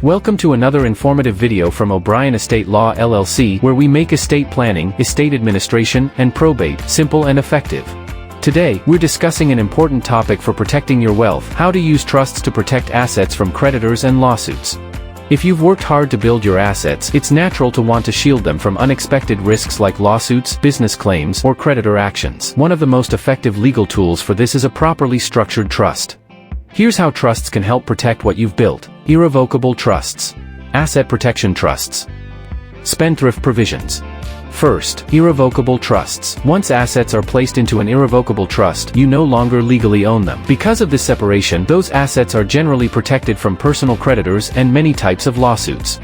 Welcome to another informative video from O'Brien Estate Law LLC, where we make estate planning, estate administration, and probate simple and effective. Today, we're discussing an important topic for protecting your wealth: how to use trusts to protect assets from creditors and lawsuits. If you've worked hard to build your assets, it's natural to want to shield them from unexpected risks like lawsuits, business claims, or creditor actions. One of the most effective legal tools for this is a properly structured trust. Here's how trusts can help protect what you've built. Irrevocable trusts. Asset protection trusts. Spendthrift provisions. First, irrevocable trusts. Once assets are placed into an irrevocable trust, you no longer legally own them. Because of this separation, those assets are generally protected from personal creditors and many types of lawsuits.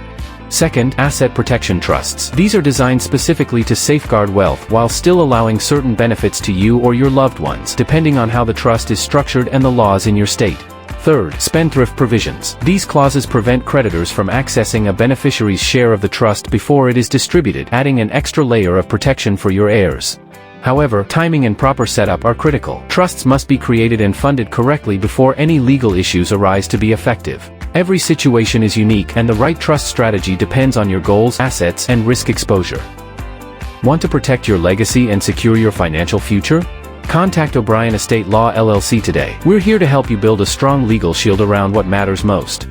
Second, asset protection trusts. These are designed specifically to safeguard wealth while still allowing certain benefits to you or your loved ones, depending on how the trust is structured and the laws in your state. Third, spendthrift provisions. These clauses prevent creditors from accessing a beneficiary's share of the trust before it is distributed, adding an extra layer of protection for your heirs. However, timing and proper setup are critical. Trusts must be created and funded correctly before any legal issues arise to be effective. Every situation is unique, and the right trust strategy depends on your goals, assets, and risk exposure. Want to protect your legacy and secure your financial future? Contact O'Brien Estate Law LLC today. We're here to help you build a strong legal shield around what matters most.